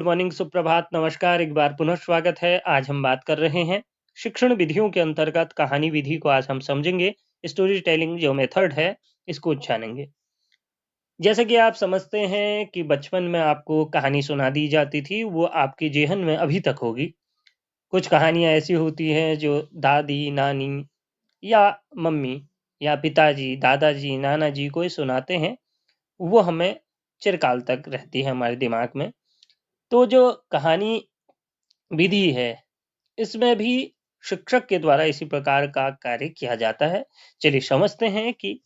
Good morning, सुप्रभात, नमस्कार, एक बार पुनः स्वागत है। आज हम बात कर रहे हैं शिक्षण विधियों के अंतर्गत कहानी विधि को आज हम समझेंगे। स्टोरी टेलिंग जो मेथड है, इसको जानेंगे। जैसे कि आप समझते हैं कि बचपन में आपको कहानी सुना दी जाती थी, वो आपके ज़हन में अभी तक होगी। कुछ कहानियाँ ऐसी होती हैं जो दादी, नानी या मम्मी या पिताजी, दादाजी, नाना जी कोई सुनाते हैं, वो हमें चिरकाल तक रहती है हमारे दिमाग में। तो जो कहानी विधि है, इसमें भी शिक्षक के द्वारा इसी प्रकार का कार्य किया जाता है। चलिए समझते हैं कि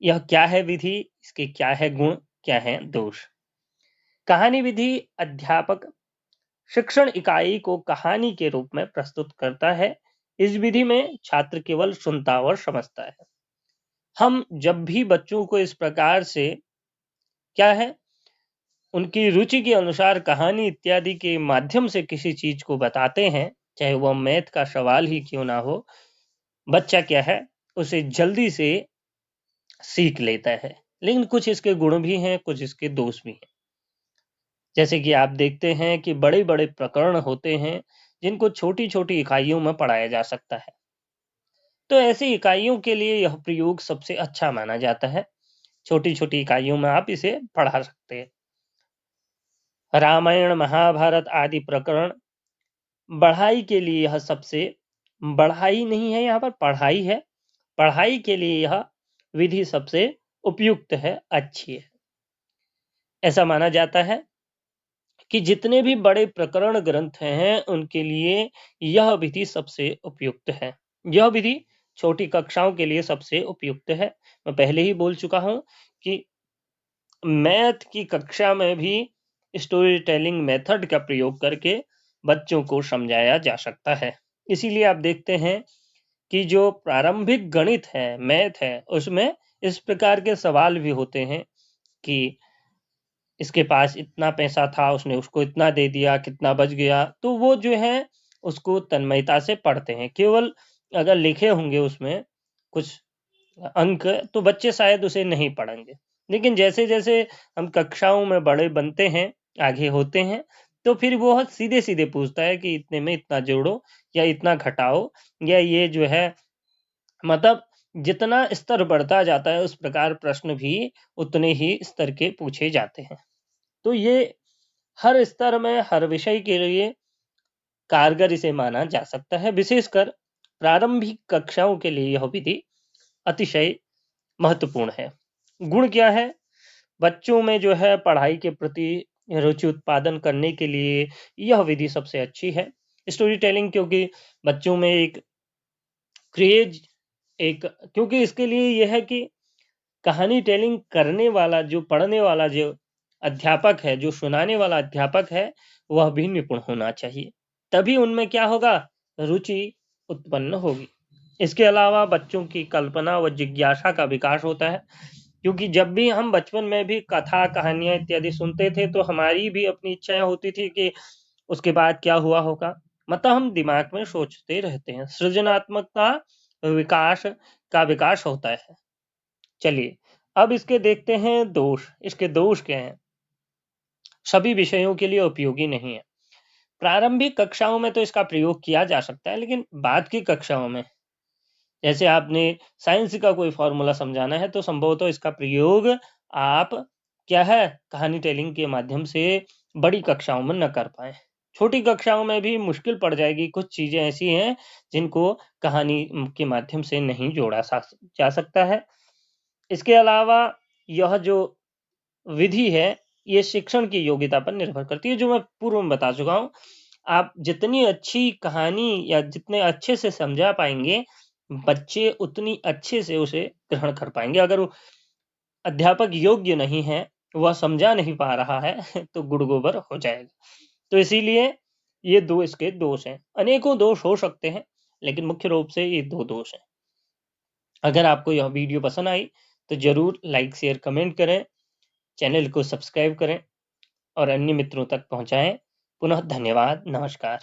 यह क्या है विधि, इसके क्या है गुण, क्या है दोष। कहानी विधि अध्यापक शिक्षण इकाई को कहानी के रूप में प्रस्तुत करता है। इस विधि में छात्र केवल सुनता और समझता है। हम जब भी बच्चों को इस प्रकार से क्या है उनकी रुचि के अनुसार कहानी इत्यादि के माध्यम से किसी चीज को बताते हैं, चाहे वह मैथ का सवाल ही क्यों ना हो, बच्चा क्या है उसे जल्दी से सीख लेता है। लेकिन कुछ इसके गुण भी हैं, कुछ इसके दोष भी हैं। जैसे कि आप देखते हैं कि बड़े बड़े प्रकरण होते हैं जिनको छोटी छोटी इकाइयों में पढ़ाया जा सकता है। तो ऐसी इकाइयों के लिए यह प्रयोग सबसे अच्छा माना जाता है। छोटी छोटी इकाइयों में आप इसे पढ़ा सकते हैं। रामायण, महाभारत आदि प्रकरण बढ़ाई के लिए यह सबसे बढ़ाई नहीं है, यहाँ पर पढ़ाई है। पढ़ाई के लिए यह विधि सबसे उपयुक्त है, अच्छी है। ऐसा माना जाता है कि जितने भी बड़े प्रकरण ग्रंथ हैं, उनके लिए यह विधि सबसे उपयुक्त है। यह विधि छोटी कक्षाओं के लिए सबसे उपयुक्त है। मैं पहले ही बोल चुका हूँ कि मैथ की कक्षा में भी स्टोरी टेलिंग मेथड का प्रयोग करके बच्चों को समझाया जा सकता है। इसीलिए आप देखते हैं कि जो प्रारंभिक गणित है, मैथ है, उसमें इस प्रकार के सवाल भी होते हैं कि इसके पास इतना पैसा था, उसने उसको इतना दे दिया, कितना बच गया। तो वो जो है उसको तन्मयता से पढ़ते हैं। केवल अगर लिखे होंगे उसमें कुछ अंक, तो बच्चे शायद उसे नहीं पढ़ेंगे। लेकिन जैसे-जैसे हम कक्षाओं में बड़े बनते हैं, आगे होते हैं, तो फिर वो सीधे-सीधे पूछता है कि इतने में इतना जोड़ो या इतना घटाओ, या ये जो है मतलब जितना स्तर बढ़ता जाता है, उस प्रकार प्रश्न भी उतने ही स्तर के पूछे जाते हैं। तो ये हर स्तर में, हर विषय के लिए कारगर इसे माना जा सकता है। विशेषकर प्रारंभिक कक्षाओं के लिए यह विधि अतिशय महत्वपूर्ण है। गुण क्या है? बच्चों में जो है पढ़ाई के प्रति रुचि उत्पादन करने के लिए यह विधि सबसे अच्छी है। स्टोरी टेलिंग, क्योंकि बच्चों में एक क्रेज, एक क्योंकि इसके लिए यह है कि कहानी टेलिंग करने वाला, जो पढ़ने वाला जो अध्यापक है, जो सुनाने वाला अध्यापक है, वह भी निपुण होना चाहिए। तभी उनमें क्या होगा? रुचि उत्पन्न होगी। इसके अलावा बच्चों की कल्पना व जिज्ञासा का विकास होता है। क्योंकि जब भी हम बचपन में भी कथा, कहानियाँ इत्यादि सुनते थे, तो हमारी भी अपनी इच्छाएँ होती थी कि उसके बाद क्या हुआ होगा? मतलब हम दिमाग में सोचते रहते हैं। सृजनात्मकता विकास का विकास होता है। चलिए, अब इसके देखते हैं दोष। इसके दोष क्या हैं? सभी विषयों के लिए उपयोगी नहीं है। प्रारंभिक कक्षाओं में तो इसका प्रयोग किया जा सकता है, लेकिन बाद की कक्षाओं में, जैसे आपने साइंस का कोई फ़ॉर्मूला समझाना है, तो संभवतः इसका प्रयोग आप क्या है, कहानी टेलिंग के माध्यम से बड़ी कक्षाओं में न कर पाएँ। छोटी कक्षाओं में भी मुश्किल पड़ जाएगी। कुछ चीज़ें ऐसी हैं, जिनको कहानी के माध्यम से नहीं जोड़ा सा जा सकता है। इसके अलावा यह जो विधि है, ये शिक्षण की योग्यता पर निर्भर करती है, जो मैं पूर्व में बता चुका हूँ। आप जितनी अच्छी कहानी या जितने अच्छे से समझा पाएँगे, बच्चे उतनी अच्छे से उसे ग्रहण कर पाएँगे। अगर वो अध्यापक योग्य नहीं है, वह समझा नहीं पा रहा है, तो गुड़-गोबर हो जाएगा। तो इसीलिए ये 2 इसके दोष हैं। अनेकों दोष हो सकते हैं, लेकिन मुख्य रूप से ये 2 दोष हैं। अगर आपको यह वीडियो पसंद आई, तो ज़रूर लाइक, शेयर, कमेंट करें। चैनल को सब्सक्राइब करें और अन्य मित्रों तक पहुँचाएँ। पुनः धन्यवाद, नमस्कार।